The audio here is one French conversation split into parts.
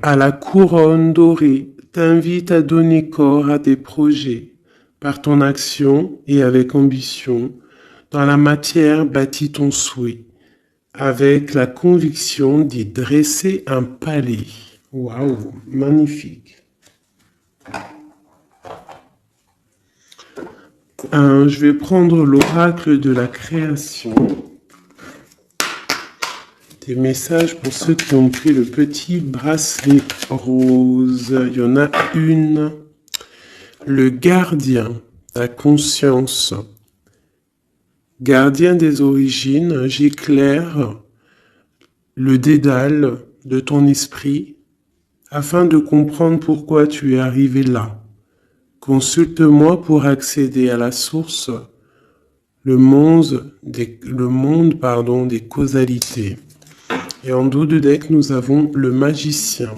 à la couronne dorée t'invite à donner corps à tes projets par ton action et avec ambition. Dans la matière bâtis ton souhait avec la conviction d'y dresser un palais. Waouh, magnifique. Je vais prendre l'oracle de la création. Des messages pour ceux qui ont pris le petit bracelet rose. Il y en a une. Le gardien, ta conscience. Gardien des origines, j'éclaire le dédale de ton esprit afin de comprendre pourquoi tu es arrivé là. Consulte-moi pour accéder à la source, le monde des causalités. Et en dos de deck, nous avons le magicien,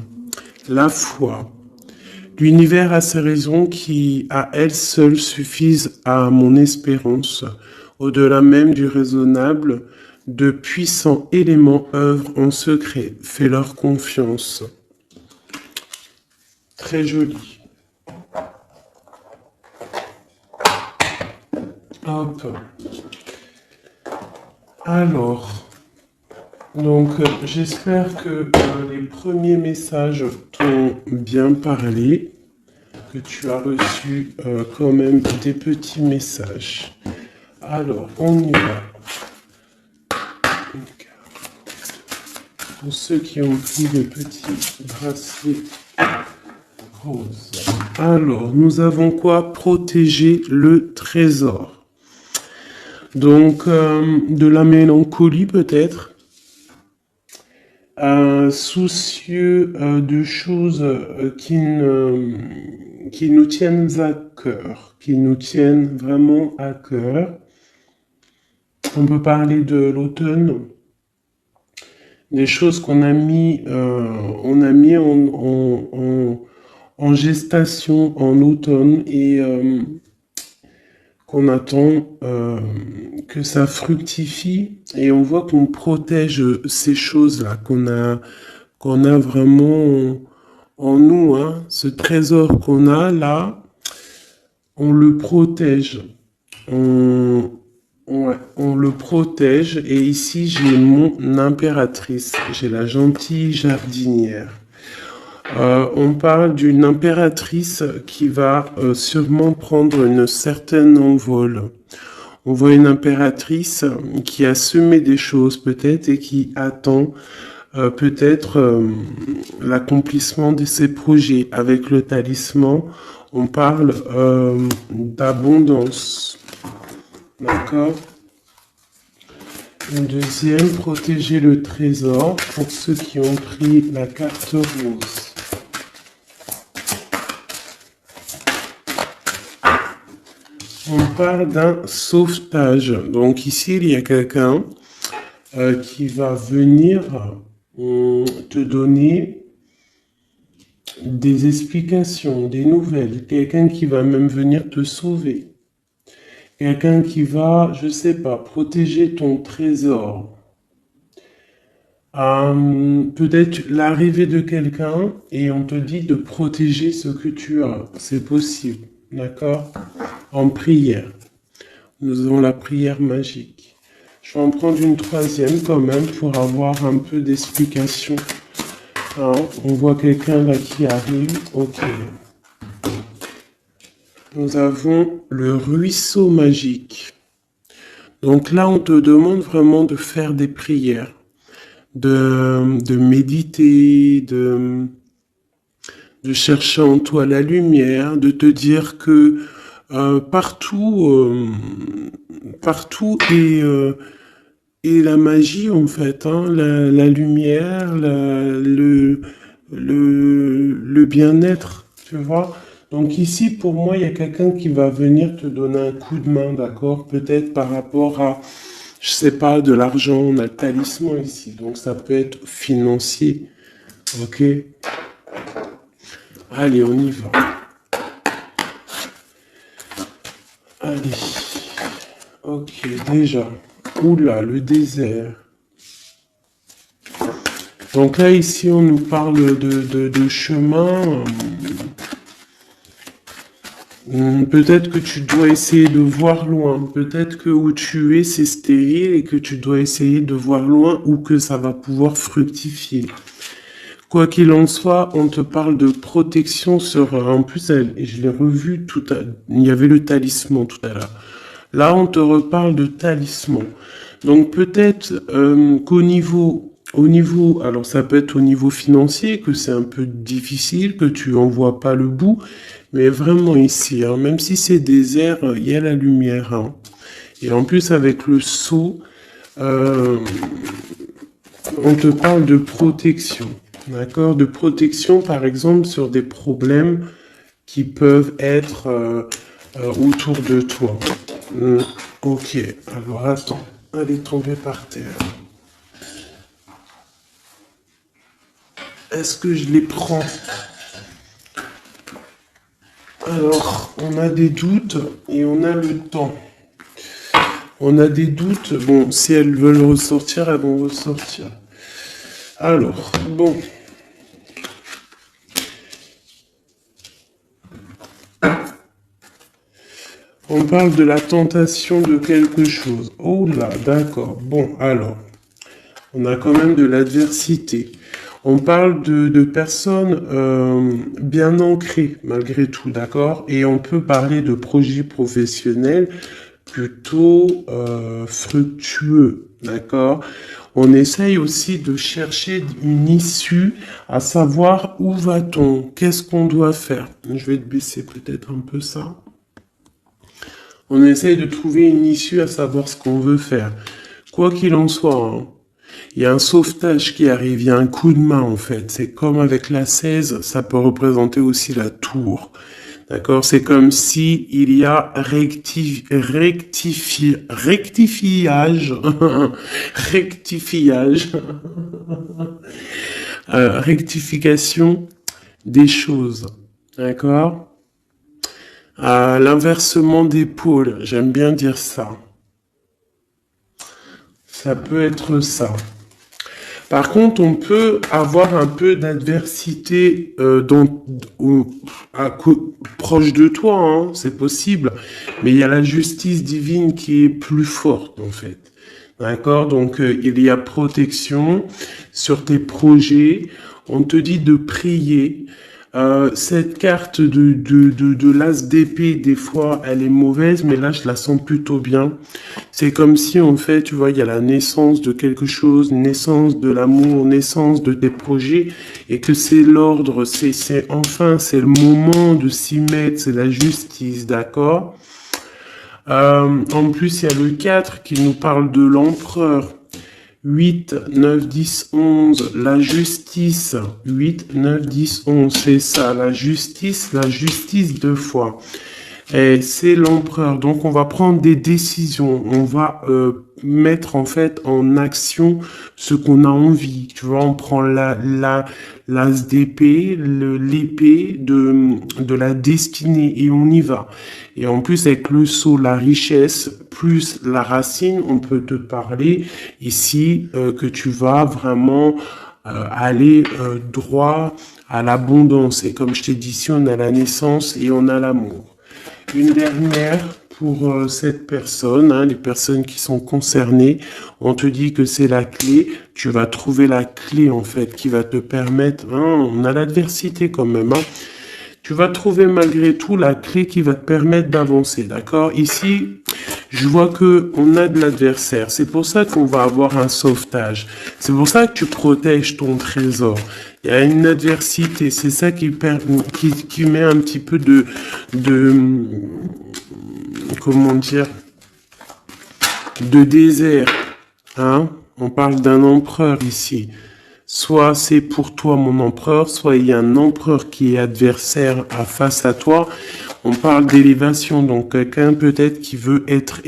la foi. L'univers a ses raisons qui, à elles seules, suffisent à mon espérance. Au-delà même du raisonnable, de puissants éléments œuvrent en secret. Fais-leur confiance. Très joli. Hop. Alors, donc j'espère que les premiers messages t'ont bien parlé, que tu as reçu quand même des petits messages. Alors, on y va. Pour ceux qui ont pris le petit bracelet rose. Alors, nous avons quoi? Protéger le trésor. Donc, de la mélancolie peut-être. Soucieux de choses qui nous tiennent à cœur, qui nous tiennent vraiment à cœur. On peut parler de l'automne, des choses qu'on a mis, en gestation en automne et qu'on attend que ça fructifie et on voit qu'on protège ces choses-là qu'on a vraiment en nous, hein. Ce trésor qu'on a là, on le protège. On le protège et ici j'ai mon impératrice, j'ai la gentille jardinière. On parle d'une impératrice qui va sûrement prendre une certaine envol. On voit une impératrice qui a semé des choses peut-être et qui attend peut-être l'accomplissement de ses projets. Avec le talisman, on parle d'abondance. D'accord? Une deuxième, protéger le trésor pour ceux qui ont pris la carte rose. On parle d'un sauvetage. Donc ici, il y a quelqu'un qui va venir te donner des explications, des nouvelles. Quelqu'un qui va même venir te sauver. Quelqu'un qui va, je sais pas, protéger ton trésor. Peut-être l'arrivée de quelqu'un et on te dit de protéger ce que tu as. C'est possible. D'accord? En prière. Nous avons la prière magique. Je vais en prendre une troisième quand même pour avoir un peu d'explication. Hein, on voit quelqu'un là qui arrive. Ok. Nous avons le ruisseau magique. Donc là, on te demande vraiment de faire des prières, de méditer, de chercher en toi la lumière, de te dire que partout est la magie en fait, hein, la lumière, le bien-être, tu vois. Donc ici, pour moi, il y a quelqu'un qui va venir te donner un coup de main, d'accord? Peut-être par rapport à, je sais pas, de l'argent, on a le talisman ici, donc ça peut être financier, ok? Allez, on y va. Allez. Ok, déjà. Oula, le désert. Donc là, ici, on nous parle de chemin. Peut-être que tu dois essayer de voir loin. Peut-être que où tu es, c'est stérile et que tu dois essayer de voir loin ou que ça va pouvoir fructifier. Quoi qu'il en soit, on te parle de protection sur... En plus, je l'ai revu tout à... Il y avait le talisman tout à l'heure. Là, on te reparle de talisman. Donc peut-être qu'au niveau, alors ça peut être au niveau financier, que c'est un peu difficile, que tu en vois pas le bout, mais vraiment ici, hein, même si c'est désert, il y a la lumière. Hein. Et en plus, avec le sceau, on te parle de protection. D'accord? De protection, par exemple, sur des problèmes qui peuvent être autour de toi. Ok, alors attends, elle est tombée par terre. Est-ce que je les prends? Alors, on a des doutes et on a le temps. On a des doutes. Bon, si elles veulent ressortir, elles vont ressortir. Alors, bon. On parle de la tentation de quelque chose. Oh là, d'accord. Bon, alors. On a quand même de l'adversité. On parle de personnes bien ancrées, malgré tout, d'accord? Et on peut parler de projets professionnels plutôt fructueux, d'accord? On essaye aussi de chercher une issue, à savoir où va-t-on, qu'est-ce qu'on doit faire. Je vais te baisser peut-être un peu ça. On essaye de trouver une issue, à savoir ce qu'on veut faire. Quoi qu'il en soit, hein, il y a un sauvetage qui arrive, il y a un coup de main en fait. C'est comme avec la 16, ça peut représenter aussi la tour. D'accord? C'est comme si il y a rectifiage, rectifiage, rectification des choses. D'accord? L'inversement d'épaule, j'aime bien dire ça. Ça peut être ça. Par contre, on peut avoir un peu d'adversité proche de toi, hein, c'est possible. Mais il y a la justice divine qui est plus forte, en fait. D'accord? Donc, il y a protection sur tes projets. On te dit de prier. Cette carte de l'as d'épée, des fois, elle est mauvaise, mais là, je la sens plutôt bien. C'est comme si, en fait, tu vois, il y a la naissance de quelque chose, naissance de l'amour, naissance de tes projets, et que c'est l'ordre, c'est le moment de s'y mettre, c'est la justice, d'accord? En plus, il y a le 4 qui nous parle de l'empereur. 8, 9, 10, 11, la justice. 8, 9, 10, 11, c'est ça, la justice deux fois. Et c'est l'empereur. Donc, on va prendre des décisions. On va mettre en fait en action ce qu'on a envie. Tu vois, on prend l'as d'épée, l'épée de la destinée et on y va. Et en plus, avec le sceau, la richesse, plus la racine, on peut te parler ici que tu vas vraiment aller droit à l'abondance. Et comme je t'ai dit, ici, on a la naissance et on a l'amour. Une dernière pour cette personne, hein, les personnes qui sont concernées, on te dit que c'est la clé, tu vas trouver la clé en fait qui va te permettre, hein, on a l'adversité quand même, hein, tu vas trouver malgré tout la clé qui va te permettre d'avancer, d'accord? Ici, je vois que on a de l'adversaire. C'est pour ça qu'on va avoir un sauvetage. C'est pour ça que tu protèges ton trésor. Il y a une adversité. C'est ça qui met un petit peu de comment dire, de désert. Hein? On parle d'un empereur ici. Soit c'est pour toi mon empereur, soit il y a un empereur qui est adversaire face à toi. On parle d'élévation, donc quelqu'un peut-être qui veut être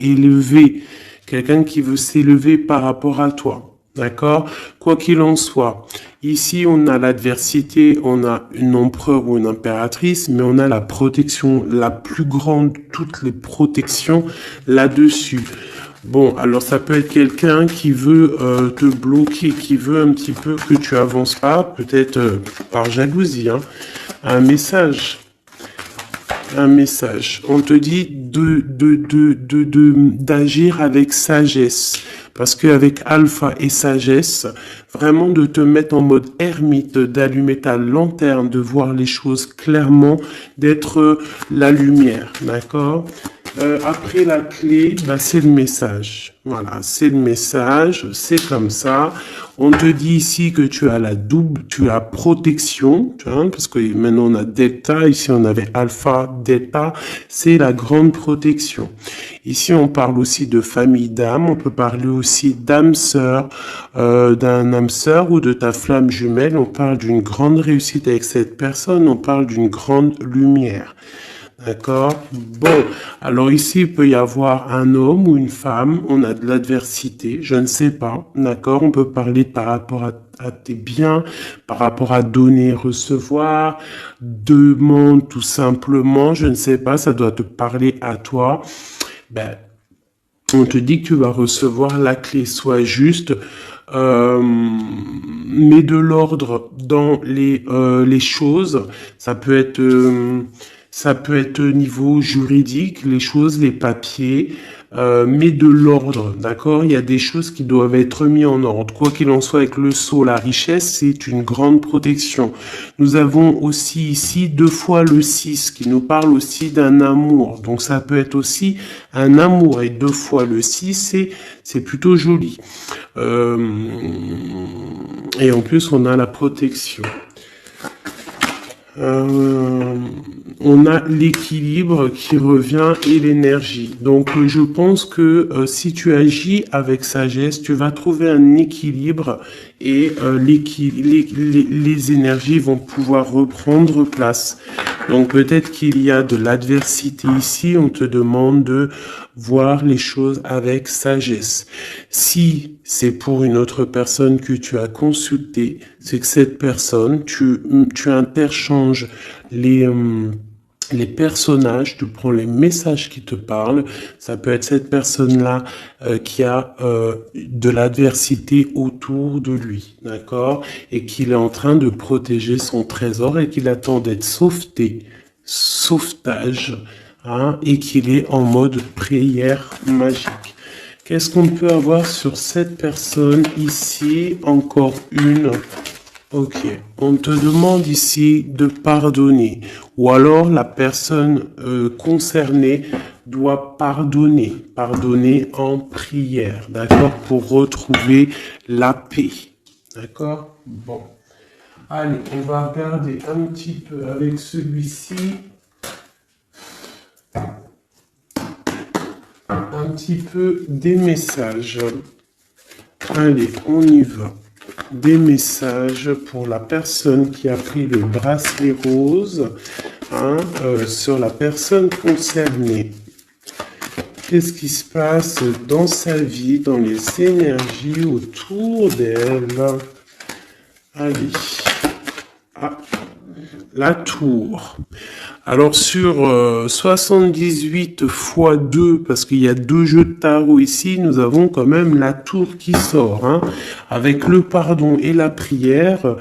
élevé, quelqu'un qui veut s'élever par rapport à toi. D'accord? Quoi qu'il en soit, ici on a l'adversité, on a une empereur ou une impératrice, mais on a la protection, la plus grande, toutes les protections là-dessus. Bon, alors ça peut être quelqu'un qui veut te bloquer, qui veut un petit peu que tu avances pas, peut-être par jalousie, hein. Un message. Un message. On te dit d'agir avec sagesse. Parce qu'avec alpha et sagesse, vraiment de te mettre en mode ermite, d'allumer ta lanterne, de voir les choses clairement, d'être la lumière. D'accord? Après la clé, bah, c'est le message. Voilà, c'est le message, c'est comme ça. On te dit ici que tu as tu as protection, tu vois, parce que maintenant on a delta, ici on avait alpha, delta, c'est la grande protection. Ici on parle aussi de famille d'âme, on peut parler aussi d'âme sœur, d'un âme sœur ou de ta flamme jumelle. On parle d'une grande réussite avec cette personne, on parle d'une grande lumière. D'accord? Bon, alors ici, il peut y avoir un homme ou une femme, on a de l'adversité, je ne sais pas, d'accord? On peut parler par rapport à tes biens, par rapport à donner, recevoir, demande tout simplement, je ne sais pas, ça doit te parler à toi. Ben, on te dit que tu vas recevoir la clé, soit juste, mets de l'ordre dans les choses, ça peut être au niveau juridique, les choses, les papiers, mais de l'ordre, d'accord? Il y a des choses qui doivent être mises en ordre. Quoi qu'il en soit, avec le sceau, la richesse, c'est une grande protection. Nous avons aussi ici 2 fois le 6, qui nous parle aussi d'un amour. Donc ça peut être aussi un amour, et 2 fois le 6, c'est plutôt joli. Et en plus, on a la protection. On a l'équilibre qui revient et l'énergie. Donc je pense que si tu agis avec sagesse, tu vas trouver un équilibre et les énergies vont pouvoir reprendre place. Donc peut-être qu'il y a de l'adversité ici, on te demande de voir les choses avec sagesse. Si c'est pour une autre personne que tu as consulté, c'est que cette personne, tu interchanges les personnages, tu prends les messages qui te parlent. Ça peut être cette personne-là qui a de l'adversité autour de lui, d'accord? Et qu'il est en train de protéger son trésor et qu'il attend d'être sauvetage, hein, et qu'il est en mode prière magique. Qu'est-ce qu'on peut avoir sur cette personne ici? Encore une. Ok, on te demande ici de pardonner, ou alors la personne concernée doit pardonner en prière, d'accord, pour retrouver la paix, d'accord? Bon, allez, on va regarder un petit peu avec celui-ci, un petit peu des messages. Allez, on y va. Des messages pour la personne qui a pris le bracelet rose, hein, sur la personne concernée. Qu'est-ce qui se passe dans sa vie, dans les énergies autour d'elle? Allez. Ah, la tour. Alors sur 78 x 2, parce qu'il y a 2 jeux de tarot ici, nous avons quand même la tour qui sort, hein, avec le pardon et la prière.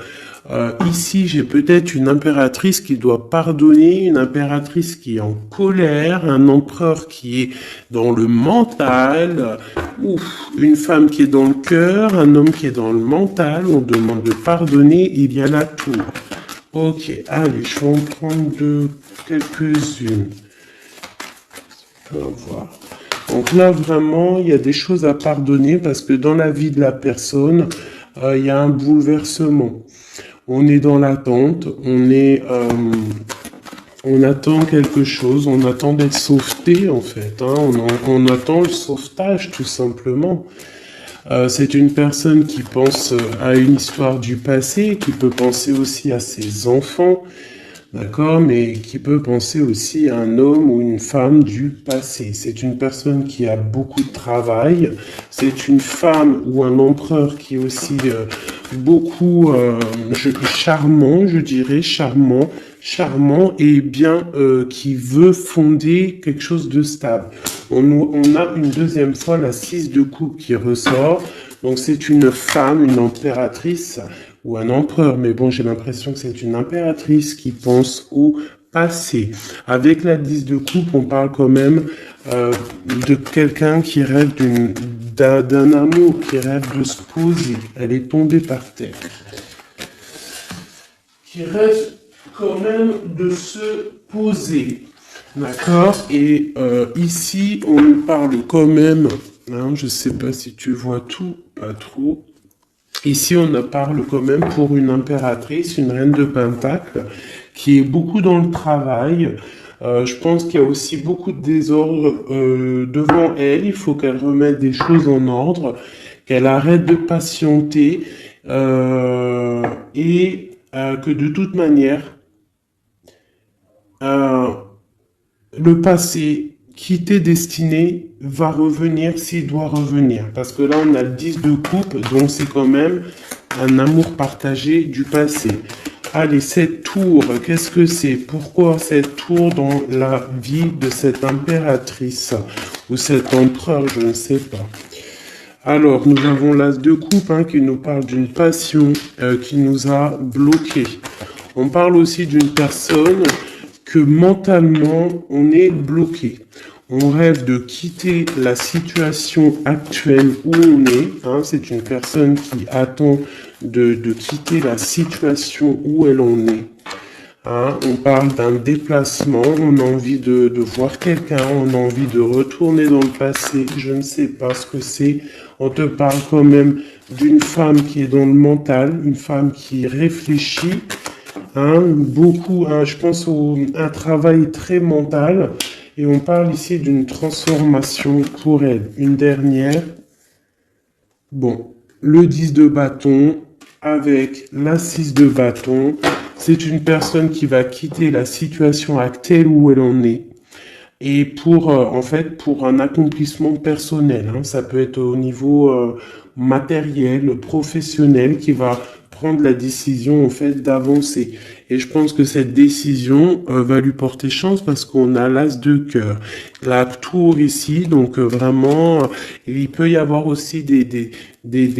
Ici, j'ai peut-être une impératrice qui doit pardonner, une impératrice qui est en colère, un empereur qui est dans le mental, une femme qui est dans le cœur, un homme qui est dans le mental. On demande de pardonner, il y a la tour. Ok, allez, je vais en prendre quelques-unes. On va voir. Donc là, vraiment, il y a des choses à pardonner parce que dans la vie de la personne, il y a un bouleversement. On est dans l'attente, on attend quelque chose, on attend d'être sauveté en fait, hein, on attend le sauvetage tout simplement. C'est une personne qui pense à une histoire du passé, qui peut penser aussi à ses enfants. d'accord, mais qui peut penser aussi à un homme ou une femme du passé. C'est une personne qui a beaucoup de travail, c'est une femme ou un empereur qui est aussi beaucoup charmant, je dirais, charmant et bien qui veut fonder quelque chose de stable. On a une deuxième fois la 6 de coupe qui ressort, donc c'est une femme, une impératrice ou un empereur, mais bon, j'ai l'impression que c'est une impératrice qui pense au passé. Avec la 10 de coupe, on parle quand même de quelqu'un qui rêve d'un amour, qui rêve de se poser. Elle est tombée par terre. Qui rêve quand même de se poser. D'accord. Et ici, on nous parle quand même, hein, je ne sais pas si tu vois tout, pas trop. Ici, on parle quand même pour une impératrice, une reine de Pentacle, qui est beaucoup dans le travail. Je pense qu'il y a aussi beaucoup de désordre devant elle. Il faut qu'elle remette des choses en ordre, qu'elle arrête de patienter et que de toute manière, euh, le passé qui t'est destiné va revenir s'il doit revenir. Parce que là, on a le 10 de coupe, donc c'est quand même un amour partagé du passé. Allez, cette tour, qu'est-ce que c'est? Pourquoi cette tour dans la vie de cette impératrice ou cet empereur, je ne sais pas. Alors, nous avons l'as de coupe hein, qui nous parle d'une passion qui nous a bloqués. On parle aussi d'une personne que mentalement, on est bloqué. On rêve de quitter la situation actuelle où on est. Hein, c'est une personne qui attend de quitter la situation où elle en est. Hein, on parle d'un déplacement, on a envie de voir quelqu'un, on a envie de retourner dans le passé, je ne sais pas ce que c'est. On te parle quand même d'une femme qui est dans le mental, une femme qui réfléchit, hein, beaucoup, hein, je pense un travail très mental. Et on parle ici d'une transformation pour elle. Une dernière. Bon, le 10 de bâton avec la 6 de bâton. C'est une personne qui va quitter la situation actuelle où elle en est. Et pour, en fait, pour un accomplissement personnel, hein, ça peut être au niveau matériel, professionnel, qui va prendre la décision, en fait, d'avancer. Et je pense que cette décision va lui porter chance parce qu'on a l'as de cœur. La tour ici, donc vraiment, il peut y avoir aussi des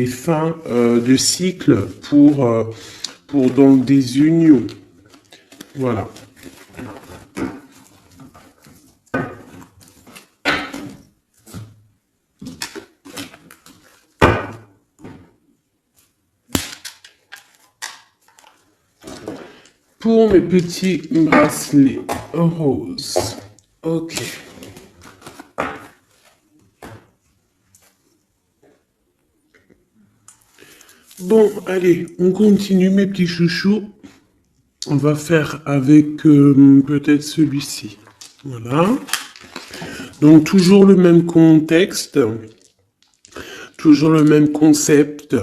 fins de cycle pour donc des unions. Voilà. Pour mes petits bracelets roses. Ok. Bon, allez, on continue mes petits chouchous. On va faire avec peut-être celui-ci. Voilà. Donc toujours le même contexte. Toujours le même concept.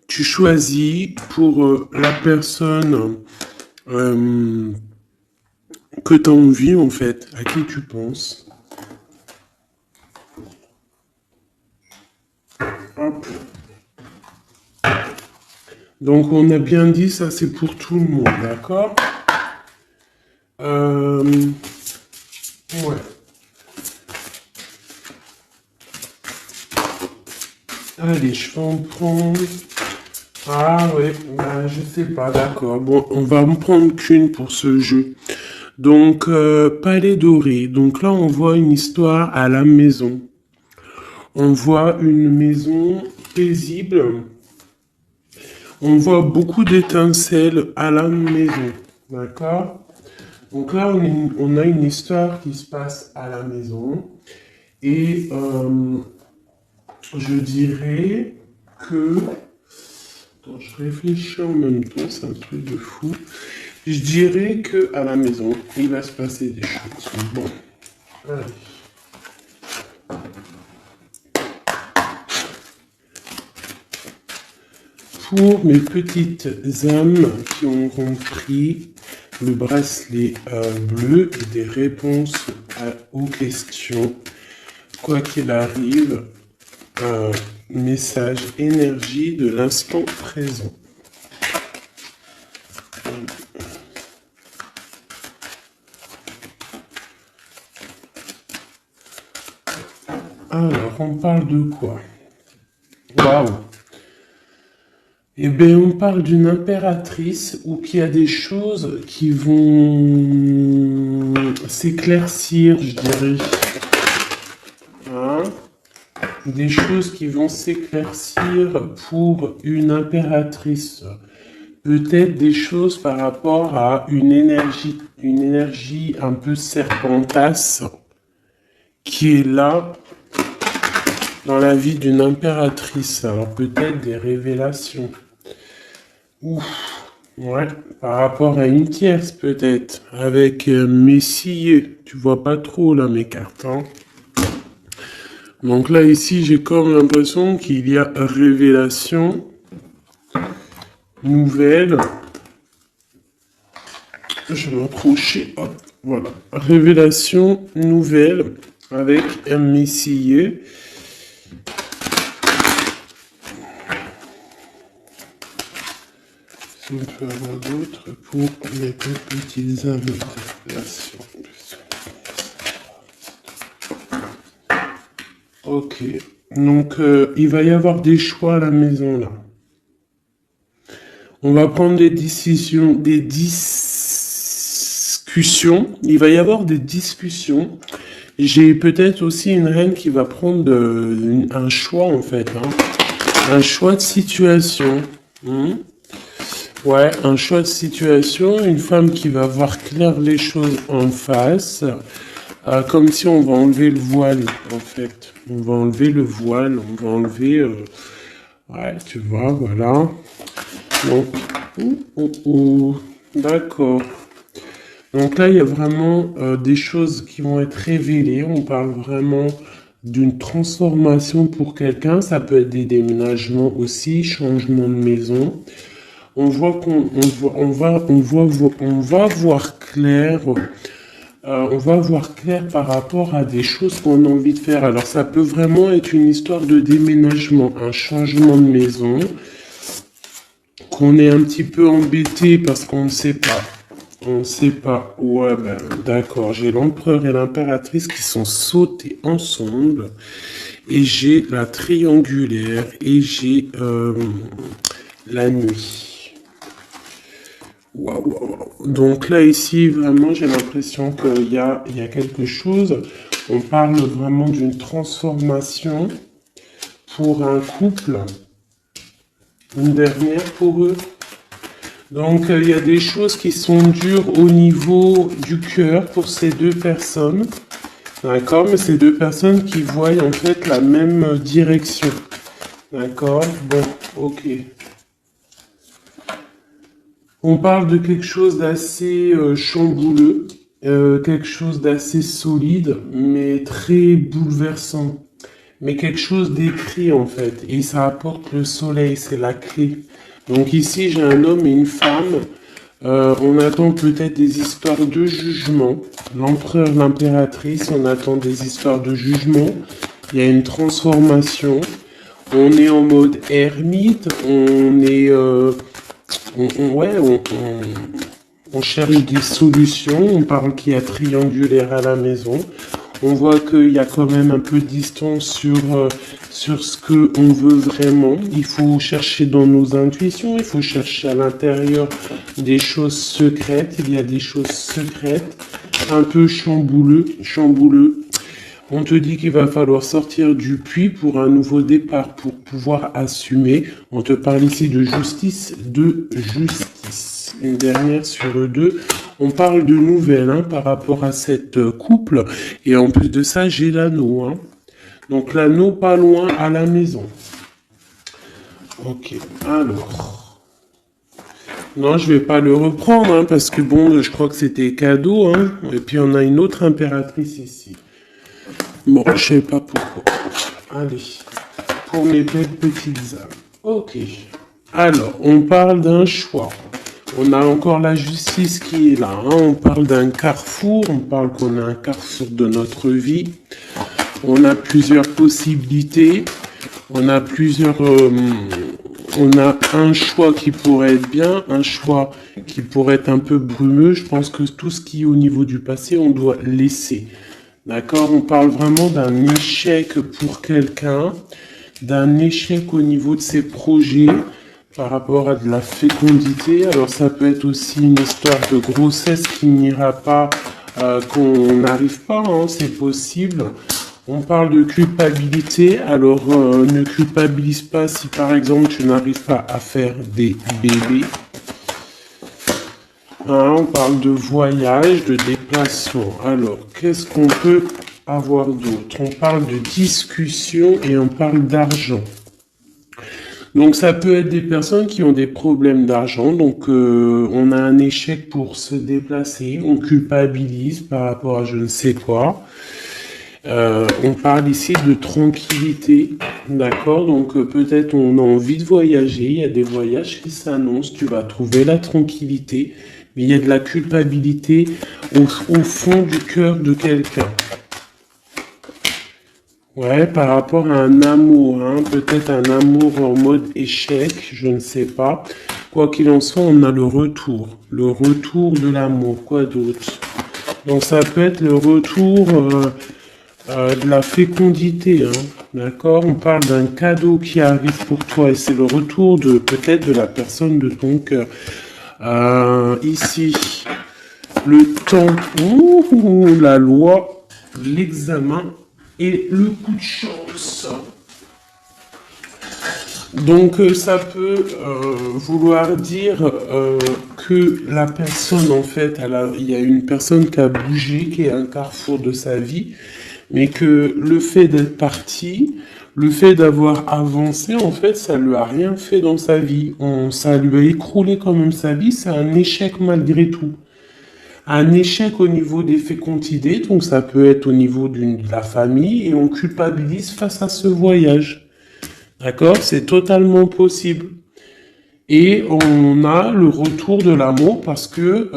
Tu choisis pour la personne que tu as envie, en fait, à qui tu penses. Hop. Donc, on a bien dit, ça, c'est pour tout le monde, d'accord? Ouais. Allez, je vais en prendre... Ah ouais, bah, je sais pas, d'accord. Bon, on va en prendre qu'une pour ce jeu. Donc, Palais Doré. Donc là, on voit une histoire à la maison. On voit une maison paisible. On voit beaucoup d'étincelles à la maison. D'accord? Donc là, on a une histoire qui se passe à la maison. Et je dirais que... Attends, je réfléchis en même temps, c'est un truc de fou. Je dirais que à la maison, il va se passer des choses. Bon, allez. Pour mes petites âmes qui auront pris le bracelet bleu et des réponses aux questions. Quoi qu'il arrive, message énergie de l'instant présent. Alors, on parle de quoi? Waouh! Eh bien, on parle d'une impératrice ou qu'il y a des choses qui vont s'éclaircir, je dirais. Hein? Des choses qui vont s'éclaircir pour une impératrice. Peut-être des choses par rapport à une énergie un peu serpentasse qui est là dans la vie d'une impératrice. Alors peut-être des révélations. Ouf, ouais, par rapport à une tierce peut-être, avec Messier. Tu vois pas trop là mes cartes, hein. Donc là ici j'ai comme l'impression qu'il y a révélation, nouvelle. Je vais m'approcher, hop, voilà. Révélation, nouvelle, avec un Messier. On peut avoir d'autres pour les petites invitations. Ok, donc il va y avoir des choix à la maison là. On va prendre des décisions, des discussions. Il va y avoir des discussions. J'ai peut-être aussi une reine qui va prendre un choix en fait, hein. Un choix de situation. Ouais, un choix de situation, une femme qui va voir clair les choses en face, comme si on va enlever le voile, en fait. On va enlever le voile, on va enlever... ouais, tu vois, voilà. Donc, d'accord. Donc là, il y a vraiment des choses qui vont être révélées. On parle vraiment d'une transformation pour quelqu'un. Ça peut être des déménagements aussi, changement de maison. On voit qu'on va voir clair. On va voir clair par rapport à des choses qu'on a envie de faire. Alors ça peut vraiment être une histoire de déménagement, un changement de maison, qu'on est un petit peu embêté parce qu'on ne sait pas. On ne sait pas. Ouais, ben d'accord. J'ai l'empereur et l'impératrice qui sont sautés ensemble. Et j'ai la triangulaire. Et j'ai la nuit. Waouh. Donc là, ici, vraiment, j'ai l'impression qu'il y a quelque chose. On parle vraiment d'une transformation pour un couple. Une dernière pour eux. Donc, il y a des choses qui sont dures au niveau du cœur pour ces deux personnes. D'accord? Mais ces deux personnes qui voient en fait la même direction. D'accord? Bon, ok. On parle de quelque chose d'assez chambouleux, quelque chose d'assez solide, mais très bouleversant. Mais quelque chose d'écrit en fait, et ça apporte le soleil, c'est la clé. Donc ici j'ai un homme et une femme, on attend peut-être des histoires de jugement. L'empereur, l'impératrice, on attend des histoires de jugement. Il y a une transformation. On est en mode ermite, on est... on cherche des solutions, on parle qu'il y a triangulaire à la maison, on voit qu'il y a quand même un peu de distance sur ce qu'on veut vraiment. Il faut chercher dans nos intuitions, il faut chercher à l'intérieur des choses secrètes, il y a des choses secrètes, un peu chambouleux. On te dit qu'il va falloir sortir du puits pour un nouveau départ, pour pouvoir assumer. On te parle ici de justice, Une dernière sur eux deux. On parle de nouvelles par rapport à cette couple. Et en plus de ça, j'ai l'anneau. Donc l'anneau pas loin à la maison. Ok, alors... Non, je vais pas le reprendre, parce que bon, je crois que c'était cadeau. Et puis on a une autre impératrice ici. Bon, je sais pas pourquoi. Allez, pour mes belles petites âmes. Ok. Alors, on parle d'un choix. On a encore la justice qui est là. Hein. On parle d'un carrefour, on parle qu'on a un carrefour de notre vie. On a plusieurs possibilités. On a on a un choix qui pourrait être bien, un choix qui pourrait être un peu brumeux. Je pense que tout ce qui est au niveau du passé, on doit laisser. D'accord? On parle vraiment d'un échec pour quelqu'un, d'un échec au niveau de ses projets par rapport à de la fécondité. Alors ça peut être aussi une histoire de grossesse qui n'ira pas, qu'on n'arrive pas, hein, c'est possible. On parle de culpabilité, alors ne culpabilise pas si par exemple tu n'arrives pas à faire des bébés. Hein, on parle de voyage, de déplacement. Alors, qu'est-ce qu'on peut avoir d'autre? On parle de discussion et on parle d'argent. Donc ça peut être des personnes qui ont des problèmes d'argent, donc on a un échec pour se déplacer, on culpabilise par rapport à je ne sais quoi. On parle ici de tranquillité, d'accord? Donc peut-être on a envie de voyager, il y a des voyages qui s'annoncent, tu vas trouver la tranquillité, mais il y a de la culpabilité au fond du cœur de quelqu'un. Ouais, par rapport à un amour, hein, peut-être un amour en mode échec, je ne sais pas. Quoi qu'il en soit, on a le retour de l'amour, quoi d'autre? Donc ça peut être le retour de la fécondité, hein, d'accord? On parle d'un cadeau qui arrive pour toi et c'est le retour de peut-être de la personne de ton cœur. Ici, le temps, la loi, l'examen et le coup de chance. Donc ça peut vouloir dire que la personne, en fait, il y a une personne qui a bougé, qui est à un carrefour de sa vie, mais que le fait d'être parti, le fait d'avoir avancé, en fait, ça lui a rien fait dans sa vie. Ça lui a écroulé quand même sa vie, c'est un échec malgré tout. Un échec au niveau des fécondités, donc ça peut être au niveau de la famille, et on culpabilise face à ce voyage. D'accord? C'est totalement possible. Et on a le retour de l'amour parce que,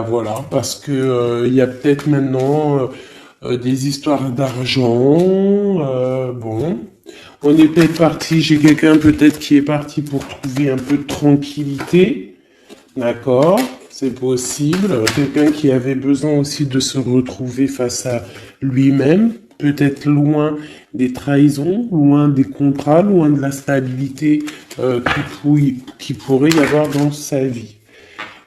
voilà, parce que il y a peut-être maintenant des histoires d'argent. Bon, on est peut-être parti, j'ai quelqu'un peut-être qui est parti pour trouver un peu de tranquillité. D'accord? C'est possible. Quelqu'un qui avait besoin aussi de se retrouver face à lui-même, peut-être loin des trahisons, loin des contrats, loin de la stabilité qui pourrait y avoir dans sa vie.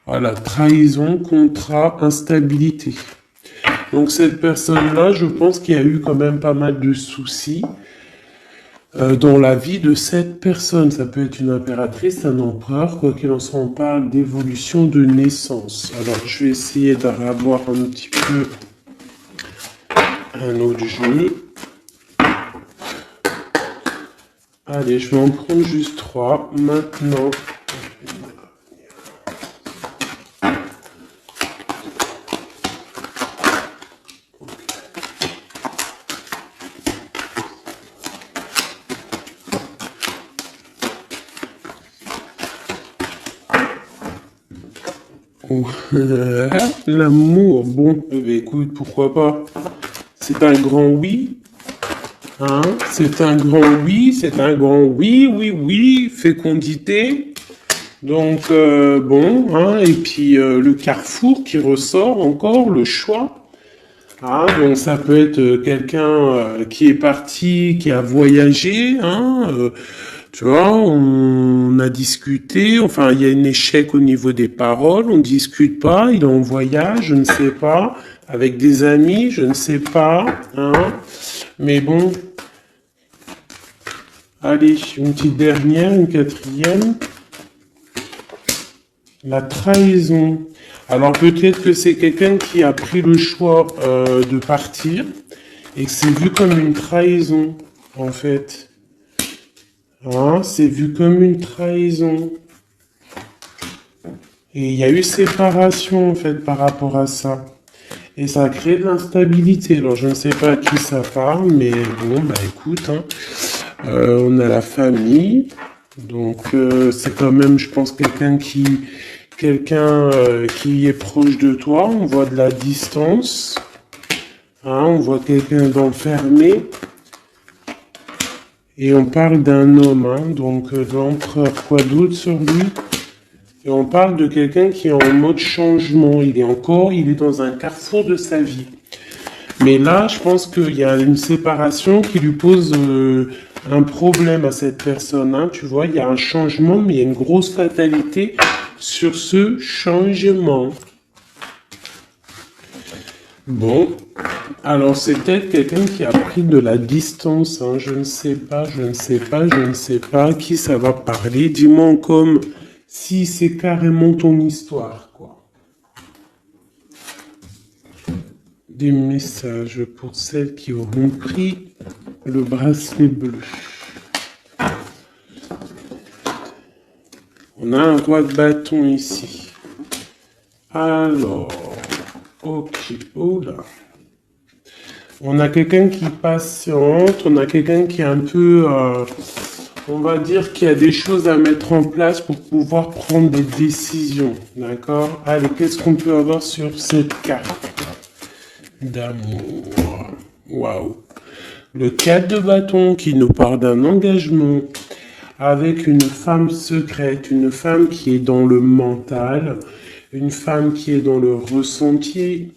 Voilà, trahison, contrat, instabilité. Donc cette personne-là, je pense qu'il y a eu quand même pas mal de soucis dans la vie de cette personne. Ça peut être une impératrice, un empereur, quoi qu'il en soit, on parle d'évolution de naissance. Alors, je vais essayer de revoir un petit peu un autre jeu. Allez, je vais en prendre juste 3. Maintenant, l'amour, bon, écoute, pourquoi pas? C'est un grand oui. Hein? C'est un grand oui, oui, fécondité. Donc, bon, hein, et puis le carrefour qui ressort encore, le choix. Ah, donc ça peut être quelqu'un qui est parti, qui a voyagé, hein, tu vois, on a discuté, enfin il y a un échec au niveau des paroles, on discute pas, il est en voyage, je ne sais pas, avec des amis, je ne sais pas, hein, mais bon, allez, une petite dernière, une quatrième, la trahison. Alors peut-être que c'est quelqu'un qui a pris le choix de partir et que c'est vu comme une trahison, en fait. Hein, c'est vu comme une trahison. Et il y a eu séparation, en fait, par rapport à ça. Et ça a créé de l'instabilité. Alors, je ne sais pas à qui ça parle, mais bon, bah écoute, hein, on a la famille. Donc, c'est quand même, je pense, quelqu'un qui quelqu'un qui est proche de toi, on voit de la distance, hein, on voit quelqu'un d'enfermé, et on parle d'un homme, hein, donc l'empereur, quoi d'autre sur lui? Et on parle de quelqu'un qui est en mode changement, il est dans un carrefour de sa vie. Mais là, je pense qu'il y a une séparation qui lui pose un problème à cette personne, hein, tu vois, il y a un changement, mais il y a une grosse fatalité sur ce changement. Bon, alors c'est peut-être quelqu'un qui a pris de la distance, hein, je ne sais pas à qui ça va parler. Dis-moi comme si c'est carrément ton histoire, quoi. Des messages pour celles qui auront pris le bracelet bleu. On a un roi de bâton ici. Alors, ok, oh là. On a quelqu'un qui patiente, on a quelqu'un qui est un peu, on va dire qu'il y a des choses à mettre en place pour pouvoir prendre des décisions, d'accord? Allez, qu'est-ce qu'on peut avoir sur cette carte d'amour? Waouh! Le 4 de bâton qui nous parle d'un engagement avec une femme secrète, une femme qui est dans le mental, une femme qui est dans le ressenti,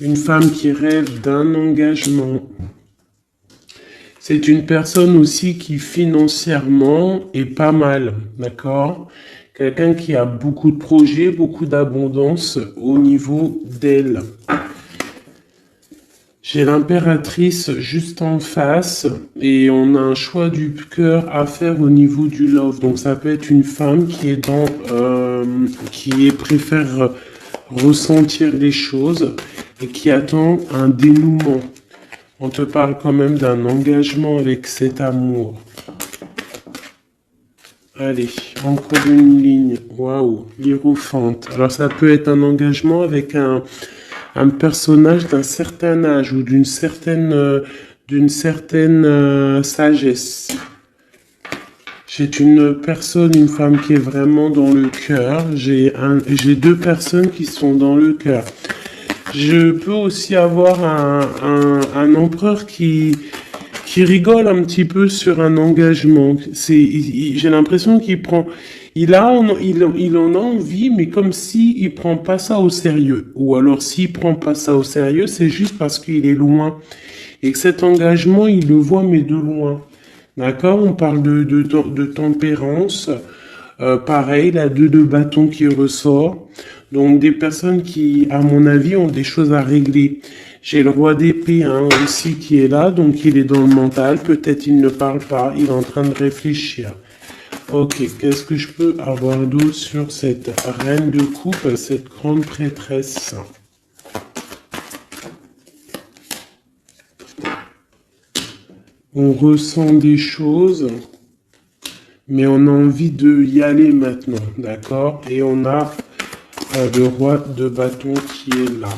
une femme qui rêve d'un engagement. C'est une personne aussi qui financièrement est pas mal, d'accord? Quelqu'un qui a beaucoup de projets, beaucoup d'abondance au niveau d'elle. J'ai l'impératrice juste en face et on a un choix du cœur à faire au niveau du love. Donc ça peut être une femme qui est préfère ressentir les choses et qui attend un dénouement. On te parle quand même d'un engagement avec cet amour. Allez, encore une ligne. Waouh, l'hiérophante. Alors ça peut être un engagement avec un personnage d'un certain âge ou d'une certaine sagesse. J'ai une personne, une femme qui est vraiment dans le cœur. J'ai deux personnes qui sont dans le cœur. Je peux aussi avoir un empereur qui rigole un petit peu sur un engagement. J'ai l'impression qu'il prend, il en a envie, mais comme si il prend pas ça au sérieux. Ou alors s'il prend pas ça au sérieux, c'est juste parce qu'il est loin. Et que cet engagement, il le voit, mais de loin. D'accord? On parle de tempérance. Pareil, la 2 de bâton qui ressort. Donc des personnes qui, à mon avis, ont des choses à régler. J'ai le roi d'épée aussi qui est là, donc il est dans le mental. Peut-être il ne parle pas, il est en train de réfléchir. Ok, qu'est-ce que je peux avoir d'autre sur cette reine de coupe, cette grande prêtresse? On ressent des choses, mais on a envie de y aller maintenant, d'accord? Et on a le roi de bâton qui est là.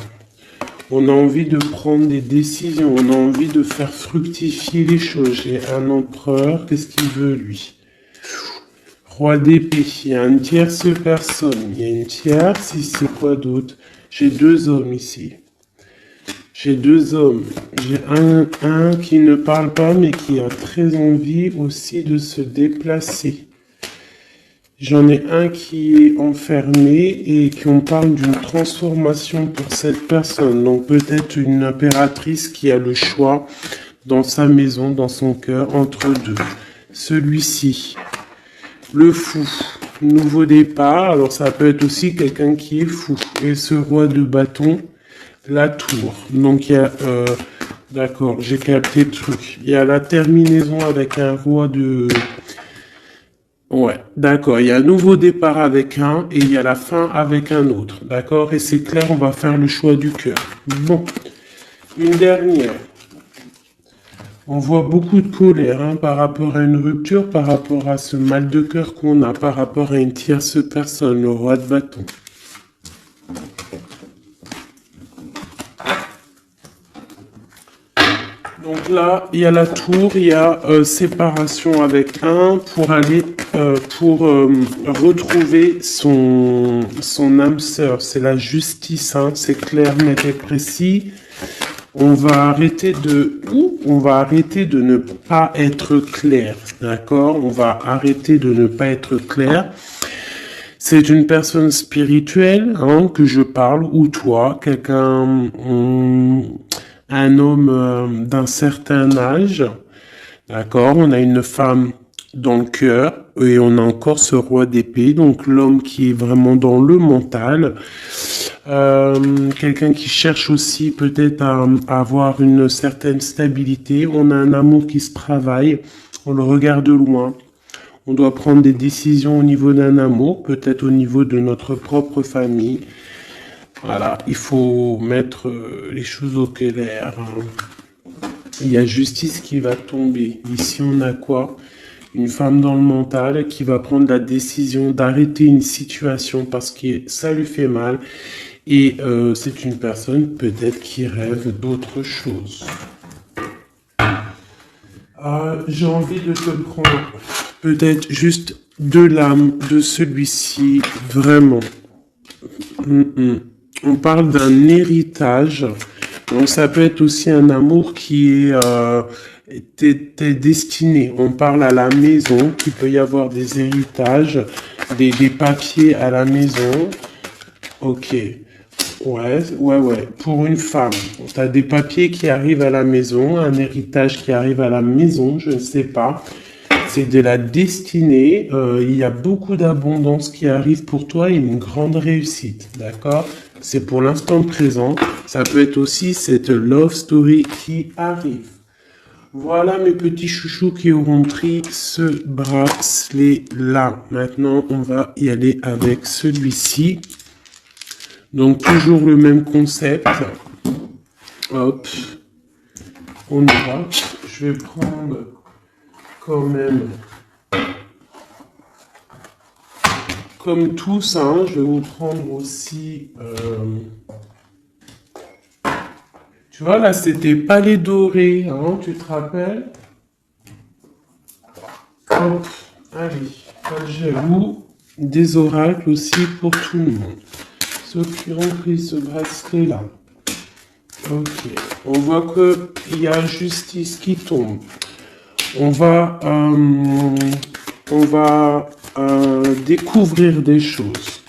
On a envie de prendre des décisions, on a envie de faire fructifier les choses. J'ai un empereur, qu'est-ce qu'il veut lui? Roi d'épée, il y a une tierce personne, il y a une tierce, ici quoi d'autre? J'ai deux hommes ici. J'ai deux hommes. J'ai un qui ne parle pas mais qui a très envie aussi de se déplacer. J'en ai un qui est enfermé et qu'on parle d'une transformation pour cette personne. Donc peut-être une impératrice qui a le choix dans sa maison, dans son cœur, entre deux. Celui-ci, le fou, nouveau départ. Alors ça peut être aussi quelqu'un qui est fou. Et ce roi de bâton, la tour. Donc il y a... d'accord, j'ai capté le truc. Il y a la terminaison avec un roi de... Ouais, d'accord. Il y a un nouveau départ avec un et il y a la fin avec un autre. D'accord? Et c'est clair, on va faire le choix du cœur. Bon, une dernière. On voit beaucoup de colère par rapport à une rupture, par rapport à ce mal de cœur qu'on a, par rapport à une tierce personne, le roi de bâton. Donc là, il y a la tour, il y a séparation avec un pour aller retrouver son âme sœur. C'est la justice, hein, c'est clair, net et précis. On va arrêter de ne pas être clair, d'accord? On va arrêter de ne pas être clair. C'est une personne spirituelle, hein, que je parle, ou toi, quelqu'un, un homme d'un certain âge, d'accord? On a une femme dans le cœur et on a encore ce roi d'épée, donc l'homme qui est vraiment dans le mental. Quelqu'un qui cherche aussi peut-être à avoir une certaine stabilité. On a un amour qui se travaille, on le regarde de loin. On doit prendre des décisions au niveau d'un amour, peut-être au niveau de notre propre famille. Voilà, il faut mettre les choses au clair. Il y a justice qui va tomber. Ici, on a quoi? Une femme dans le mental qui va prendre la décision d'arrêter une situation parce que ça lui fait mal. Et c'est une personne peut-être qui rêve d'autre chose. J'ai envie de te prendre peut-être juste de l'âme de celui-ci, vraiment. On parle d'un héritage, donc ça peut être aussi un amour qui est t'es destiné. On parle à la maison, qu'il peut y avoir des héritages, des papiers à la maison. Ok. Ouais. Pour une femme, tu as des papiers qui arrivent à la maison, un héritage qui arrive à la maison, je ne sais pas. C'est de la destinée. Il y a beaucoup d'abondance qui arrive pour toi et une grande réussite, d'accord? C'est pour l'instant présent. Ça peut être aussi cette love story qui arrive. Voilà mes petits chouchous qui auront pris ce bracelet-là. Maintenant, on va y aller avec celui-ci. Donc, toujours le même concept. Hop. On y va. Je vais prendre quand même, comme tous, hein, je vais vous prendre aussi... tu vois, là, c'était palais doré, hein, tu te rappelles? Hop. Allez, j'avoue, des oracles aussi pour tout le monde. Ceux qui ont pris ce bracelet-là. Ok. On voit qu'il y a justice qui tombe. On va découvrir des choses.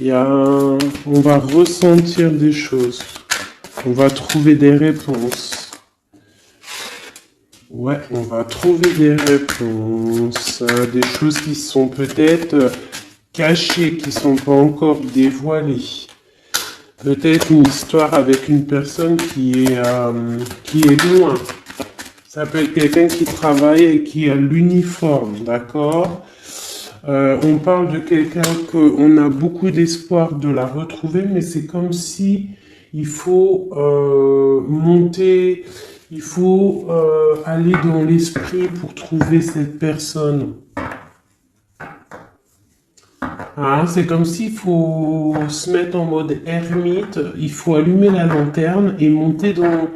On va ressentir des choses. On va trouver des réponses. Ouais, on va trouver des réponses. Des choses qui sont peut-être cachées, qui sont pas encore dévoilées. Peut-être une histoire avec une personne qui est loin. Ça peut être quelqu'un qui travaille et qui a l'uniforme, d'accord? On parle de quelqu'un qu'on a beaucoup d'espoir de la retrouver, mais c'est comme si il faut monter, il faut aller dans l'esprit pour trouver cette personne. Hein, c'est comme s'il faut se mettre en mode ermite, il faut allumer la lanterne et monter dans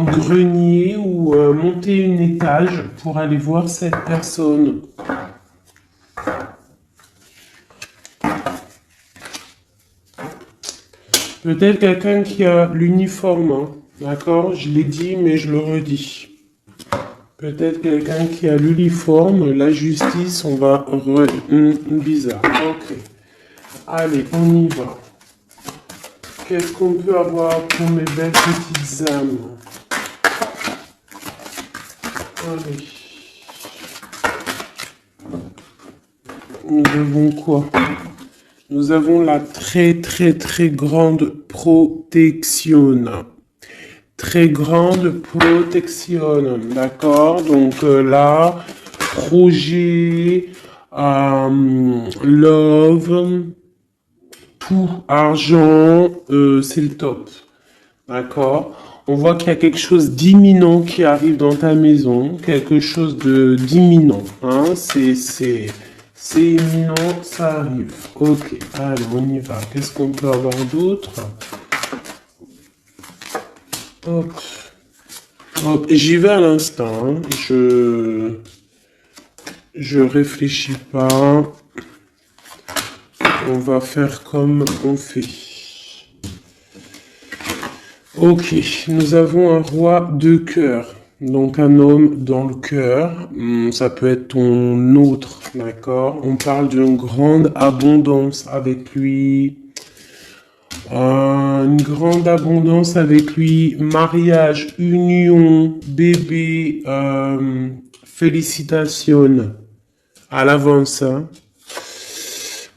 le grenier ou monter une étage pour aller voir cette personne. Peut-être quelqu'un qui a l'uniforme, hein, d'accord? Je l'ai dit, mais je le redis. Peut-être quelqu'un qui a l'uniforme, la justice, on va... bizarre, ok. Allez, on y va. Qu'est-ce qu'on peut avoir pour mes belles petites âmes? Allez. Nous avons quoi? Nous avons la très grande protection. Très grande protection, d'accord? Donc là, projet, love, tout, argent, c'est le top, d'accord? On voit qu'il y a quelque chose d'imminent qui arrive dans ta maison, quelque chose d'imminent, hein? C'est imminent, ça arrive. Ok, allez, on y va. Qu'est-ce qu'on peut avoir d'autre? Hop. Hop, j'y vais à l'instant, hein. Je réfléchis pas. On va faire comme on fait. Ok, nous avons un roi de cœur. Donc un homme dans le cœur. Ça peut être ton autre, d'accord? On parle d'une grande abondance avec lui. Une grande abondance avec lui. Mariage, union, bébé, félicitations. À l'avance, hein.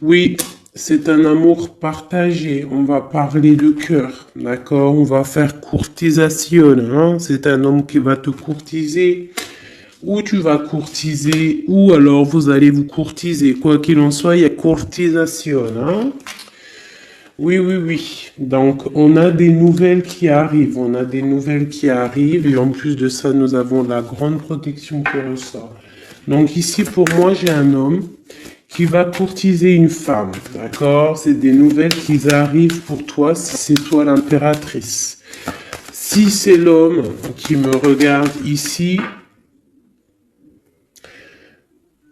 Oui, c'est un amour partagé. On va parler de cœur, d'accord? On va faire courtisation, hein? C'est un homme qui va te courtiser, ou tu vas courtiser, ou alors vous allez vous courtiser. Quoi qu'il en soit, il y a courtisation, hein? Oui, oui, oui. Donc, on a des nouvelles qui arrivent. On a des nouvelles qui arrivent. Et en plus de ça, nous avons la grande protection qui ressort. Donc, ici, pour moi, j'ai un homme qui va courtiser une femme. D'accord? C'est des nouvelles qui arrivent pour toi si c'est toi l'impératrice. Si c'est l'homme qui me regarde ici,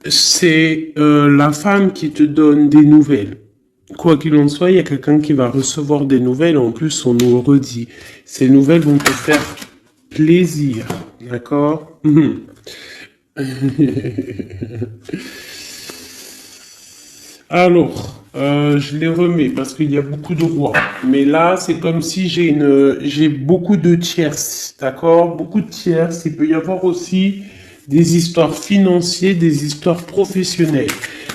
c'est la femme qui te donne des nouvelles. Quoi qu'il en soit, il y a quelqu'un qui va recevoir des nouvelles. En plus, on nous redit. Ces nouvelles vont te faire plaisir. D'accord? Alors, je les remets parce qu'il y a beaucoup de rois. Mais là, c'est comme si j'ai beaucoup de tierces. D'accord? Beaucoup de tierces. Il peut y avoir aussi des histoires financières, des histoires professionnelles.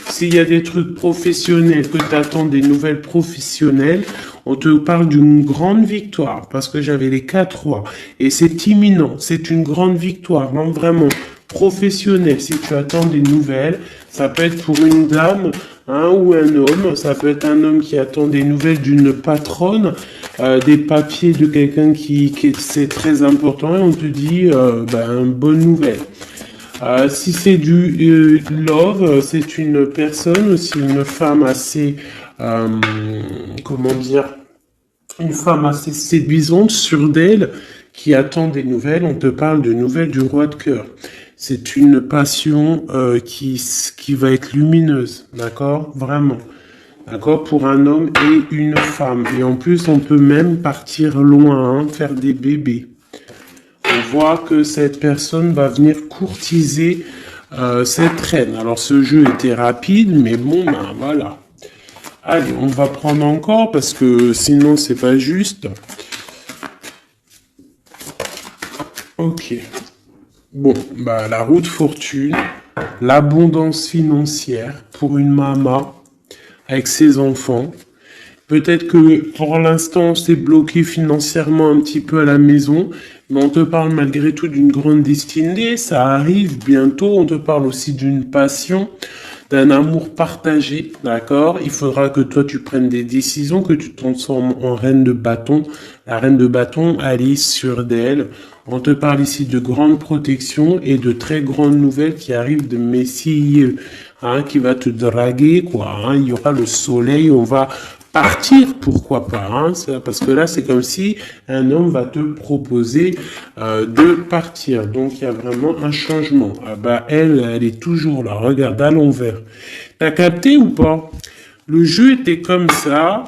S'il y a des trucs professionnels, que tu attends des nouvelles professionnelles, on te parle d'une grande victoire, parce que j'avais les 4 rois, et c'est imminent, c'est une grande victoire, non, vraiment, professionnelle. Si tu attends des nouvelles, ça peut être pour une dame, hein, ou un homme, ça peut être un homme qui attend des nouvelles d'une patronne, des papiers de quelqu'un qui c'est très important, et on te dit, bonne nouvelle. Si c'est du love, c'est une personne aussi, une femme assez, comment dire, une femme assez séduisante, sûre d'elle, qui attend des nouvelles. On te parle de nouvelles du roi de cœur. C'est une passion qui va être lumineuse, d'accord? Vraiment. D'accord? Pour un homme et une femme. Et en plus, on peut même partir loin, hein, faire des bébés. On voit que cette personne va venir courtiser cette reine. Alors ce jeu était rapide, mais bon, ben voilà. Allez, on va prendre encore parce que sinon c'est pas juste. Ok. Bon, bah la roue de fortune, l'abondance financière pour une maman avec ses enfants. Peut-être que pour l'instant, c'est bloqué financièrement un petit peu à la maison, mais on te parle malgré tout d'une grande destinée, ça arrive bientôt, on te parle aussi d'une passion, d'un amour partagé, d'accord? Il faudra que toi tu prennes des décisions, que tu te transformes en reine de bâton. La reine de bâton, elle est sûre d'elle. On te parle ici de grande protection et de très grandes nouvelles qui arrivent de Messie, hein, qui va te draguer, quoi, hein. Il y aura le soleil, on va partir, pourquoi pas, hein, parce que là, c'est comme si un homme va te proposer de partir. Donc, il y a vraiment un changement. Ah bah, elle est toujours là. Regarde, à l'envers. T'as capté ou pas? Le jeu était comme ça,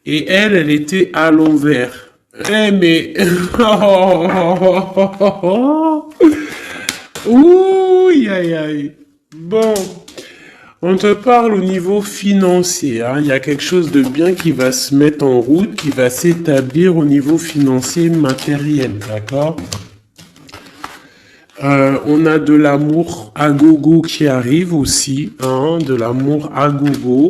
et elle était à l'envers. Eh, mais... Ouh, aïe, aïe. Bon... On te parle au niveau financier, hein. Il y a quelque chose de bien qui va se mettre en route, qui va s'établir au niveau financier matériel, d'accord? On a de l'amour à gogo qui arrive aussi, hein, de l'amour à gogo.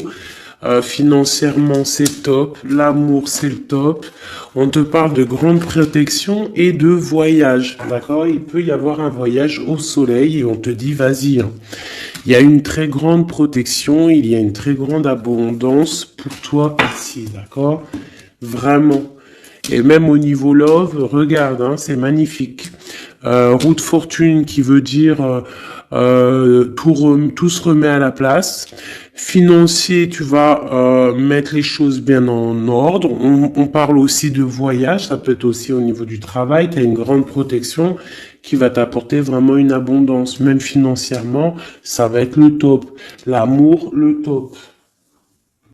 Financièrement, c'est top. L'amour, c'est le top. On te parle de grande protection et de voyage, d'accord? Il peut y avoir un voyage au soleil et on te dit, vas-y, hein. Il y a une très grande protection, il y a une très grande abondance pour toi ici, d'accord? Vraiment. Et même au niveau love, regarde, hein, c'est magnifique. Roue de fortune qui veut dire tout se remet à la place. Financier, tu vas mettre les choses bien en ordre. On parle aussi de voyage, ça peut être aussi au niveau du travail. Tu as une grande protection qui va t'apporter vraiment une abondance, même financièrement, ça va être le top. L'amour, le top.